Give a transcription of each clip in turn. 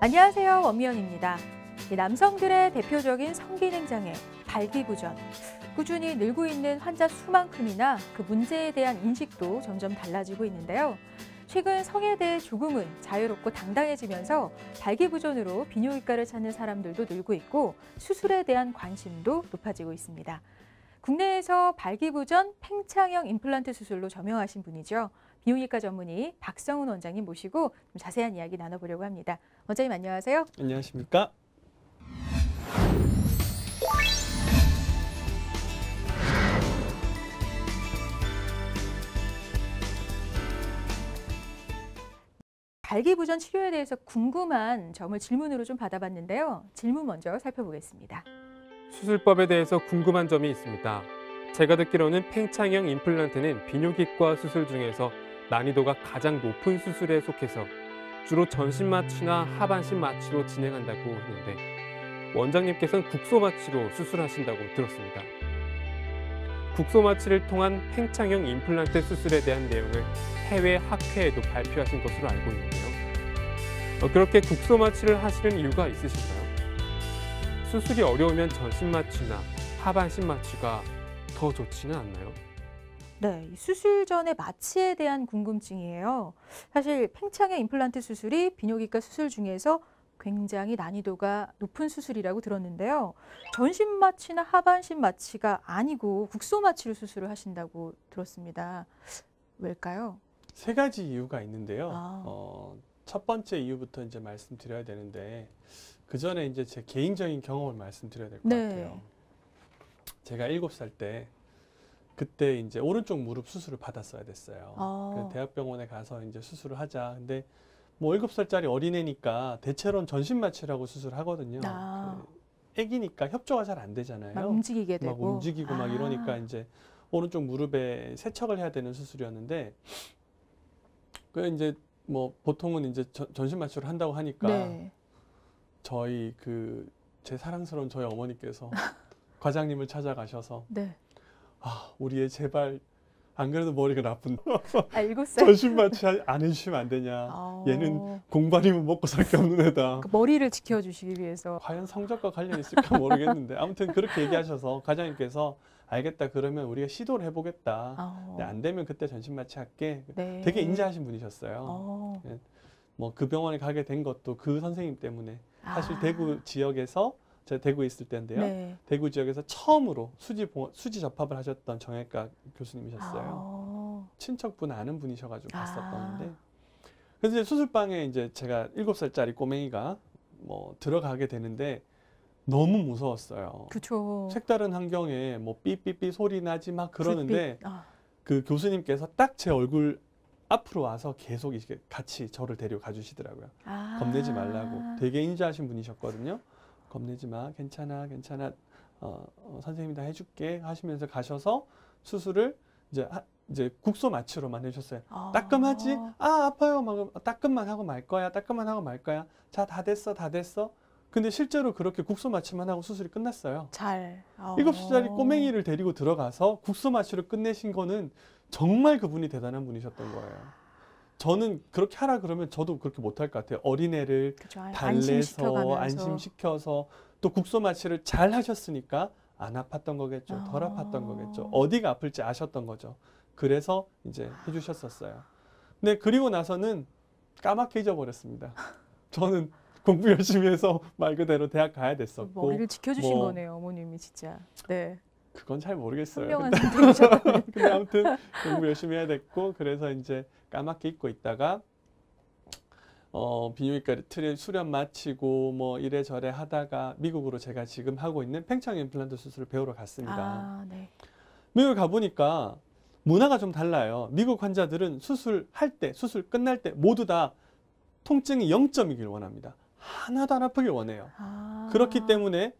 안녕하세요. 원미연입니다. 남성들의 대표적인 성기능 장애, 발기부전. 꾸준히 늘고 있는 환자 수만큼이나 그 문제에 대한 인식도 점점 달라지고 있는데요. 최근 성에 대해 조금은 자유롭고 당당해지면서 발기부전으로 비뇨기과를 찾는 사람들도 늘고 있고 수술에 대한 관심도 높아지고 있습니다. 국내에서 발기부전 팽창형 임플란트 수술로 저명하신 분이죠. 비뇨기과 전문의 박성훈 원장님 모시고 좀 자세한 이야기 나눠보려고 합니다. 원장님 안녕하세요. 안녕하십니까? 발기부전 치료에 대해서 궁금한 점을 질문으로 좀 받아봤는데요. 질문 먼저 살펴보겠습니다. 수술법에 대해서 궁금한 점이 있습니다. 제가 듣기로는 팽창형 임플란트는 비뇨기과 수술 중에서 난이도가 가장 높은 수술에 속해서 주로 전신 마취나 하반신 마취로 진행한다고 했는데 원장님께서는 국소 마취로 수술하신다고 들었습니다. 국소 마취를 통한 팽창형 임플란트 수술에 대한 내용을 해외 학회에도 발표하신 것으로 알고 있는데요. 그렇게 국소 마취를 하시는 이유가 있으신가요? 수술이 어려우면 전신 마취나 하반신 마취가 더 좋지는 않나요? 네, 수술 전의 마취에 대한 궁금증이에요. 사실 팽창형 임플란트 수술이 비뇨기과 수술 중에서 굉장히 난이도가 높은 수술이라고 들었는데요. 전신 마취나 하반신 마취가 아니고 국소 마취로 수술을 하신다고 들었습니다. 왜일까요? 세 가지 이유가 있는데요. 첫 번째 이유부터 이제 말씀드려야 되는데 그 전에 이제 제 개인적인 경험을 말씀드려야 될 것 같아요. 제가 7살 때 그때 이제 오른쪽 무릎 수술을 받았어야 됐어요. 대학병원에 가서 이제 수술을 하자. 근데 뭐 7살짜리 어린애니까 대체로는 전신 마취라고 수술하거든요. 애기니까 협조가 잘 안 되잖아요. 막 움직이게 되고. 막 움직이고 막 이러니까 이제 오른쪽 무릎에 세척을 해야 되는 수술이었는데 그 이제 뭐 보통은 이제 전신 마취를 한다고 하니까 저희 제 사랑스러운 저희 어머니께서 과장님을 찾아가셔서 우리 애 제발 안 그래도 머리가 나쁜데 7살. 전신 마취 안 해주시면 안 되냐. 얘는 공부아니면 먹고 살 게 없는 애다. 그 머리를 지켜주시기 위해서. 과연 성적과 관련이 있을까 모르겠는데 아무튼 그렇게 얘기하셔서 과장님께서 알겠다 그러면 우리가 시도를 해보겠다. 근데 안 되면 그때 전신 마취 할게. 되게 인자하신 분이셨어요. 뭐 그 병원에 가게 된 것도 그 선생님 때문에. 사실 대구 지역에서 제가 대구에 있을 때인데요. 대구 지역에서 처음으로 수지 접합을 하셨던 정형외과 교수님이셨어요. 친척분 아는 분이셔가지고 갔었던데. 그래서 이제 수술방에 이제 제가 7살짜리 꼬맹이가 뭐 들어가게 되는데 너무 무서웠어요. 그쵸. 색다른 환경에 뭐 삐삐삐 소리 나지 막 그러는데 그 교수님께서 딱 제 얼굴 앞으로 와서 계속 이렇게 같이 저를 데려가 주시더라고요. 겁내지 말라고. 되게 인자하신 분이셨거든요. 겁내지 마, 괜찮아, 괜찮아. 선생님이 다 해줄게 하시면서 가셔서 수술을 이제 국소 마취로만 해주셨어요. 따끔하지? 아파요. 막 따끔만 하고 말 거야. 따끔만 하고 말 거야. 자, 다 됐어, 다 됐어. 근데 실제로 그렇게 국소 마취만 하고 수술이 끝났어요. 7살짜리 꼬맹이를 데리고 들어가서 국소 마취를 끝내신 거는 정말 그분이 대단한 분이셨던 거예요. 저는 그렇게 하라 그러면 저도 그렇게 못할 것 같아요. 어린애를 달래서 안심시켜서 또 국소 마취를 잘 하셨으니까 안 아팠던 거겠죠. 덜 아팠던 거겠죠. 어디가 아플지 아셨던 거죠. 그래서 이제 해주셨었어요. 근데 그리고 나서는 까맣게 잊어버렸습니다. 저는 공부 열심히 해서 말 그대로 대학 가야 됐었고. 머리를 지켜주신 거네요, 어머님이 진짜. 네. 그건 잘 모르겠어요. 현명한 선택이셨다는. 근데 아무튼 공부 열심히 해야 됐고 그래서 이제 까맣게 잊고 있다가 비뇨기과 수련 마치고 뭐 이래저래 하다가 미국으로 제가 지금 하고 있는 팽창 임플란트 수술을 배우러 갔습니다. 미국에 가보니까 문화가 좀 달라요. 미국 환자들은 수술할 때, 수술 끝날 때 모두 다 통증이 0점이길 원합니다. 하나도 안 아프길 원해요. 그렇기 때문에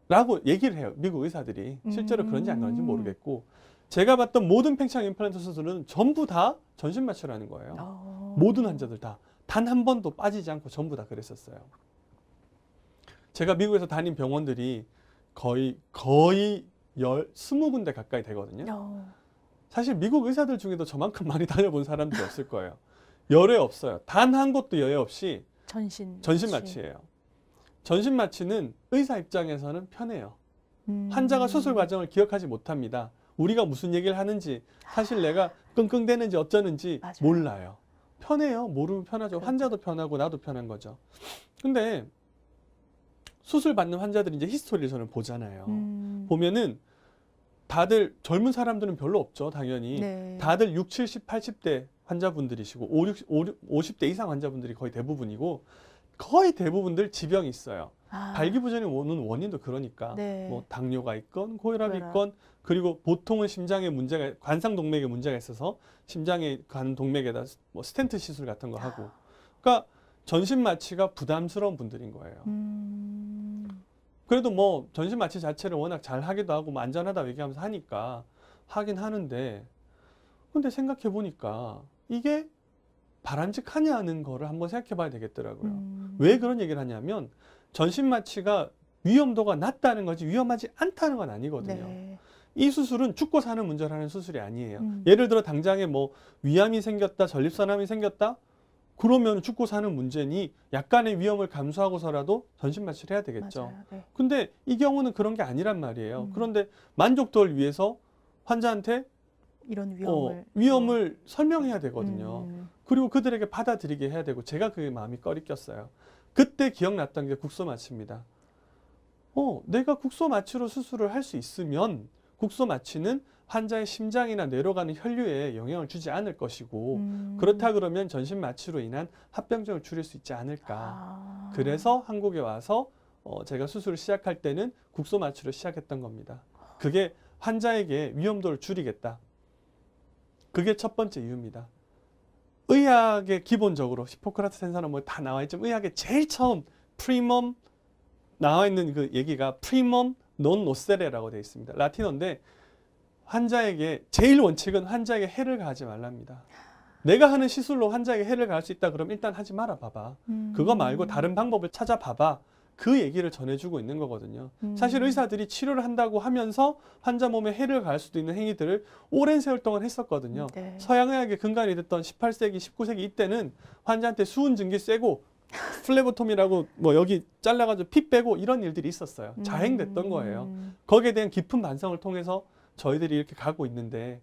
라고 얘기를 해요. 미국 의사들이. 실제로 그런지 안 그런지 모르겠고 제가 봤던 모든 팽창 임플란트 수술은 전부 다 전신 마취라는 거예요. 모든 환자들 다. 단 한 번도 빠지지 않고 전부 다 그랬었어요. 제가 미국에서 다닌 병원들이 거의 20군데 가까이 되거든요. 사실 미국 의사들 중에도 저만큼 많이 다녀본 사람들이 없을 거예요. 열애 없어요. 단 한 곳도 여애 없이 전신 마취예요. 전신 마취는 의사 입장에서는 편해요. 환자가 수술 과정을 기억하지 못합니다. 우리가 무슨 얘기를 하는지 사실 내가 끙끙대는지 어쩌는지 맞아요. 몰라요. 편해요. 모르면 편하죠. 그렇죠. 환자도 편하고 나도 편한 거죠. 근데 수술 받는 환자들이 이제 히스토리를 저는 보잖아요. 보면은 다들 젊은 사람들은 별로 없죠. 당연히. 네. 다들 6, 70, 80대 환자분들이시고 50대 이상 환자분들이 거의 대부분이고 거의 대부분들 지병이 있어요. 발기부전이 오는 원인도 그러니까 네. 뭐 당뇨가 있건 고혈압이 고혈압. 있건 그리고 보통은 심장에 문제가 관상동맥에 문제가 있어서 심장에 가는 동맥에다 뭐 스텐트 시술 같은 거 하고 그러니까 전신 마취가 부담스러운 분들인 거예요. 그래도 뭐 전신 마취 자체를 워낙 잘 하기도 하고 뭐 안전하다 얘기하면서 하니까 하긴 하는데 근데 생각해 보니까 이게 바람직하냐는 거를 한번 생각해 봐야 되겠더라고요. 왜 그런 얘기를 하냐면 전신 마취가 위험도가 낮다는 거지 위험하지 않다는 건 아니거든요. 네. 이 수술은 죽고 사는 문제를 하는 수술이 아니에요. 예를 들어 당장에 뭐 위암이 생겼다, 전립선암이 생겼다 그러면 죽고 사는 문제니 약간의 위험을 감수하고서라도 전신 마취를 해야 되겠죠. 맞아요. 네. 근데 이 경우는 그런 게 아니란 말이에요. 그런데 만족도를 위해서 환자한테 이런 위험을 설명해야 되거든요. 그리고 그들에게 받아들이게 해야 되고 제가 그게 마음이 꺼리꼈어요. 그때 기억났던 게 국소 마취입니다. 내가 국소 마취로 수술을 할 수 있으면 국소 마취는 환자의 심장이나 뇌로 가는 혈류에 영향을 주지 않을 것이고 그렇다 그러면 전신 마취로 인한 합병증을 줄일 수 있지 않을까. 그래서 한국에 와서 제가 수술을 시작할 때는 국소 마취로 시작했던 겁니다. 그게 환자에게 위험도를 줄이겠다. 그게 첫 번째 이유입니다. 의학에 기본적으로 히포크라테스 생사는 뭐 다 나와 있지만 의학에 제일 처음 프리멈 나와 있는 그 얘기가 프리멈 논 노세레라고 되어 있습니다. 라틴어인데 환자에게 제일 원칙은 환자에게 해를 가하지 말랍니다. 내가 하는 시술로 환자에게 해를 가할 수 있다 그러면 일단 하지 말아 봐봐. 그거 말고 다른 방법을 찾아봐봐. 그 얘기를 전해주고 있는 거거든요. 사실 의사들이 치료를 한다고 하면서 환자 몸에 해를 가할 수도 있는 행위들을 오랜 세월 동안 했었거든요. 네. 서양의학의 근간이 됐던 18세기, 19세기 이때는 환자한테 수은 증기 쐬고 플레보토미라고 뭐 여기 잘라가지고 피 빼고 이런 일들이 있었어요. 자행됐던 거예요. 거기에 대한 깊은 반성을 통해서 저희들이 이렇게 가고 있는데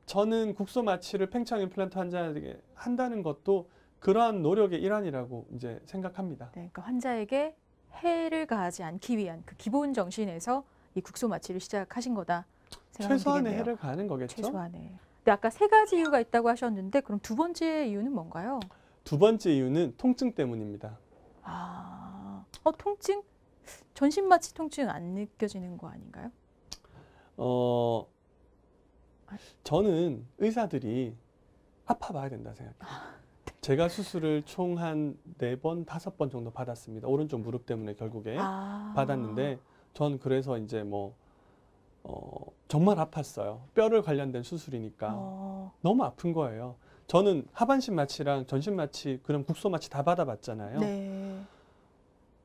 저는 국소 마취를 팽창 임플란트 환자에게 한다는 것도 그러한 노력의 일환이라고 이제 생각합니다. 네, 그러니까 환자에게 해를 가하지 않기 위한 그 기본 정신에서 이 국소 마취를 시작하신 거다 생각하면 최소한의 되겠네요. 해를 가하는 거겠죠. 최소한의. 근데 아까 3가지 이유가 있다고 하셨는데 그럼 두 번째 이유는 뭔가요? 두 번째 이유는 통증 때문입니다. 통증? 전신 마취 통증 안 느껴지는 거 아닌가요? 저는 의사들이 아파봐야 된다 생각해요. 제가 수술을 총 한 4번, 5번 정도 받았습니다. 오른쪽 무릎 때문에 결국에 받았는데 전 그래서 이제 뭐 정말 아팠어요. 뼈를 관련된 수술이니까 너무 아픈 거예요. 저는 하반신 마취랑 전신 마취, 그럼 국소 마취 다 받아봤잖아요. 네.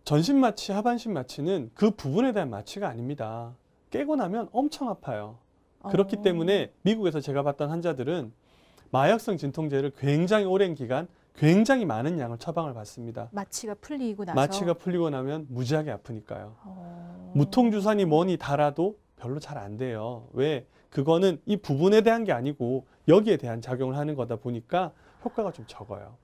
전신 마취, 하반신 마취는 그 부분에 대한 마취가 아닙니다. 깨고 나면 엄청 아파요. 그렇기 때문에 미국에서 제가 봤던 환자들은 마약성 진통제를 굉장히 오랜 기간 굉장히 많은 양을 처방을 받습니다. 마취가 풀리고 나서? 마취가 풀리고 나면 무지하게 아프니까요. 무통주사니 뭐니 달아도 별로 잘 안 돼요. 왜? 그거는 이 부분에 대한 게 아니고 여기에 대한 작용을 하는 거다 보니까 효과가 좀 적어요.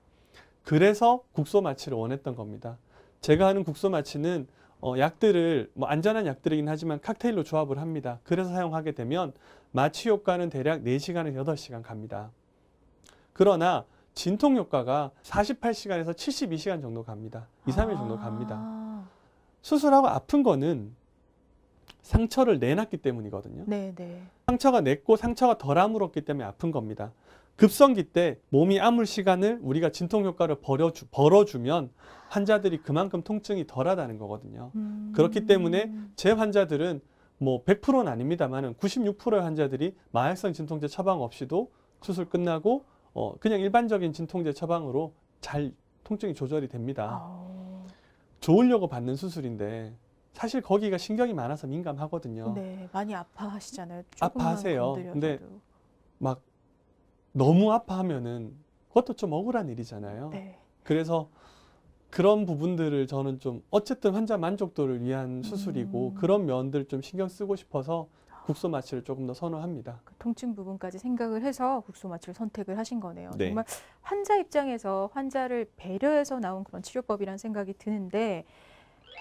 그래서 국소 마취를 원했던 겁니다. 제가 하는 국소 마취는 약들을 뭐 안전한 약들이긴 하지만 칵테일로 조합을 합니다. 그래서 사용하게 되면 마취 효과는 대략 4시간에서 8시간 갑니다. 그러나 진통 효과가 48시간에서 72시간 정도 갑니다. 2, 3일 정도 갑니다. 수술하고 아픈 거는 상처를 내놨기 때문이거든요. 네네. 상처가 냈고 상처가 덜 아물었기 때문에 아픈 겁니다. 급성기 때 몸이 아물 시간을 우리가 진통 효과를 벌어주면 환자들이 그만큼 통증이 덜하다는 거거든요. 그렇기 때문에 제 환자들은 뭐 100%는 아닙니다만 96%의 환자들이 마약성 진통제 처방 없이도 수술 끝나고 그냥 일반적인 진통제 처방으로 잘 통증이 조절이 됩니다. 좋으려고 받는 수술인데 사실 거기가 신경이 많아서 민감하거든요. 네, 많이 아파하시잖아요. 아파하세요. 근데 막 너무 아파하면은 그것도 좀 억울한 일이잖아요. 네. 그래서 그런 부분들을 저는 좀 어쨌든 환자 만족도를 위한 수술이고 그런 면들 좀 신경 쓰고 싶어서 국소 마취를 조금 더 선호합니다. 그 통증 부분까지 생각을 해서 국소 마취를 선택을 하신 거네요. 네. 정말 환자 입장에서 환자를 배려해서 나온 그런 치료법이라는 생각이 드는데,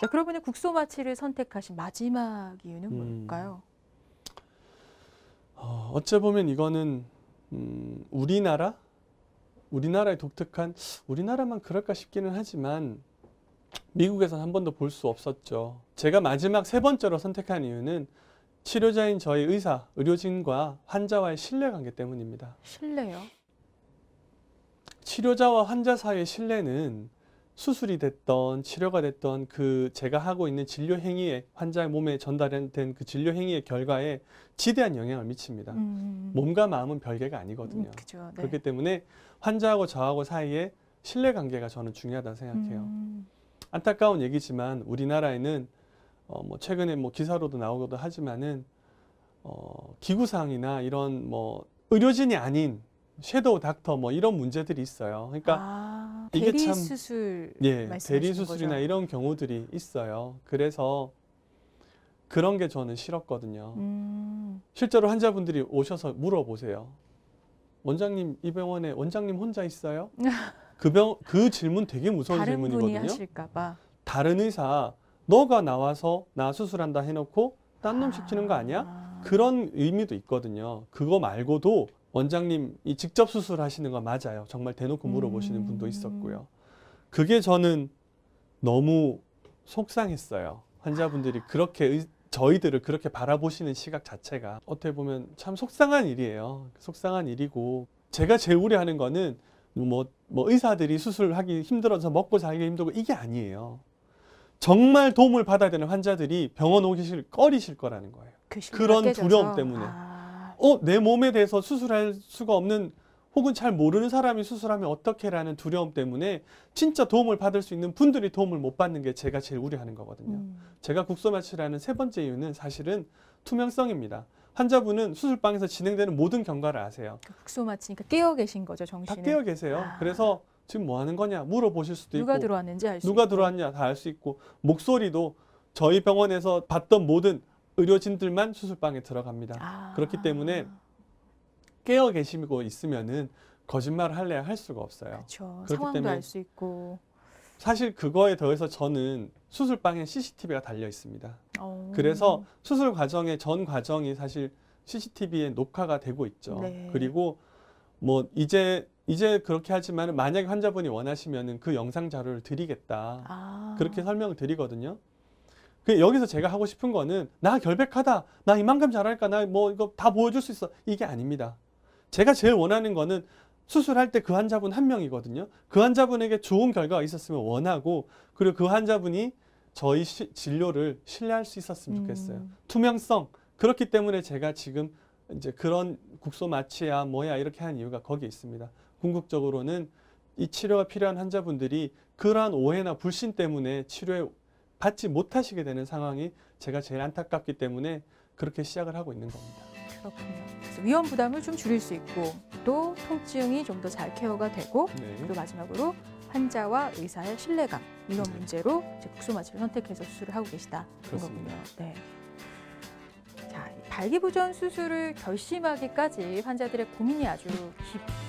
자, 그러면 국소 마취를 선택하신 마지막 이유는 뭘까요? 어째 보면 이거는 우리나라의 독특한, 우리나라만 그럴까 싶기는 하지만 미국에서는 한 번도 볼 수 없었죠. 제가 마지막 3번째로 선택한 이유는 치료자인 저희 의사, 의료진과 환자와의 신뢰관계 때문입니다. 신뢰요? 치료자와 환자 사이의 신뢰는 수술이 됐던 치료가 됐던 그 제가 하고 있는 진료 행위에, 환자의 몸에 전달된 그 진료 행위의 결과에 지대한 영향을 미칩니다. 몸과 마음은 별개가 아니거든요. 그죠, 네. 그렇기 때문에 환자하고 저하고 사이에 신뢰관계가 저는 중요하다고 생각해요. 안타까운 얘기지만 우리나라에는 뭐 최근에 뭐 기사로도 나오기도 하지만은 기구상이나 이런 뭐 의료진이 아닌 섀도우 닥터 뭐 이런 문제들이 있어요. 그러니까 이게 대리 참 수술, 대리 수술이나 이런 경우들이 있어요. 그래서 그런 게 저는 싫었거든요. 실제로 환자분들이 오셔서 물어보세요. 원장님, 이 병원에 원장님 혼자 있어요? 그 질문 되게 무서운 다른 질문이거든요. 분이 하실까 봐. 다른 의사, 너가 나와서 나 수술한다 해놓고 딴 놈 시키는 거 아니야? 그런 의미도 있거든요. 그거 말고도 원장님이 직접 수술하시는 거 맞아요. 정말 대놓고 물어보시는 분도 있었고요. 그게 저는 너무 속상했어요. 환자분들이 그렇게 저희들을 그렇게 바라보시는 시각 자체가 어떻게 보면 참 속상한 일이에요. 속상한 일이고, 제가 제일 우려하는 거는 뭐 의사들이 수술하기 힘들어서 먹고 살기 힘들고 이게 아니에요. 정말 도움을 받아야 되는 환자들이 병원 오기 꺼리실 거라는 거예요. 그런 두려움 때문에. 내 몸에 대해서 수술할 수가 없는, 혹은 잘 모르는 사람이 수술하면 어떻게라는 두려움 때문에 진짜 도움을 받을 수 있는 분들이 도움을 못 받는 게 제가 제일 우려하는 거거든요. 제가 국소 마취라는 3번째 이유는 사실은 투명성입니다. 환자분은 수술방에서 진행되는 모든 경과를 아세요. 국소 마취니까 깨어 계신 거죠, 정신은. 다 깨어 계세요. 그래서 지금 뭐 하는 거냐 물어보실 수도 있고, 누가 들어왔는지 알 수 있고, 누가 들어왔냐 다 알 수 있고, 목소리도 저희 병원에서 봤던 모든 의료진들만 수술방에 들어갑니다. 그렇기 때문에 깨어 계시고 있으면은 거짓말을 할래야 할 수가 없어요. 그렇죠. 그렇기 상황도 때문에 알 수 있고. 사실 그거에 더해서 저는 수술방에 CCTV가 달려 있습니다. 그래서 수술 과정의 전 과정이 사실 CCTV에 녹화가 되고 있죠. 네. 그리고 뭐 이제 그렇게 하지만 만약에 환자분이 원하시면은 그 영상 자료를 드리겠다. 그렇게 설명을 드리거든요. 여기서 제가 하고 싶은 거는 나 결백하다, 나 이만큼 잘할까, 나 뭐 이거 다 보여줄 수 있어, 이게 아닙니다. 제가 제일 원하는 거는 수술할 때 그 환자분 한 명이거든요. 그 환자분에게 좋은 결과가 있었으면 원하고, 그리고 그 환자분이 저희 진료를 신뢰할 수 있었으면 좋겠어요. 투명성. 그렇기 때문에 제가 지금 이제 그런 국소 마취야 뭐야 이렇게 한 이유가 거기에 있습니다. 궁극적으로는 이 치료가 필요한 환자분들이 그러한 오해나 불신 때문에 치료에 받지 못하시게 되는 상황이 제가 제일 안타깝기 때문에 그렇게 시작을 하고 있는 겁니다. 그렇군요. 그래서 위험 부담을 좀 줄일 수 있고, 또 통증이 좀 더 잘 케어가 되고, 그리고 마지막으로 환자와 의사의 신뢰감, 이런 문제로 이제 국소 마취를 선택해서 수술을 하고 계시다. 그렇습니다. 네. 자, 발기부전 수술을 결심하기까지 환자들의 고민이 아주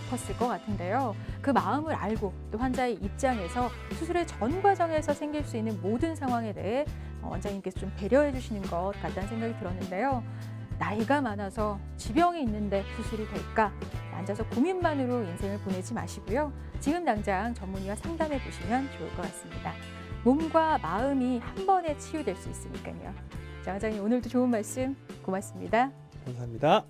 깊었을 것 같은데요. 그 마음을 알고 또 환자의 입장에서 수술의 전 과정에서 생길 수 있는 모든 상황에 대해 원장님께서 좀 배려해 주시는 것 같다는 생각이 들었는데요. 나이가 많아서 지병이 있는데 수술이 될까? 앉아서 고민만으로 인생을 보내지 마시고요. 지금 당장 전문의와 상담해 보시면 좋을 것 같습니다. 몸과 마음이 한 번에 치유될 수 있으니까요. 자, 원장님 오늘도 좋은 말씀 고맙습니다. 감사합니다.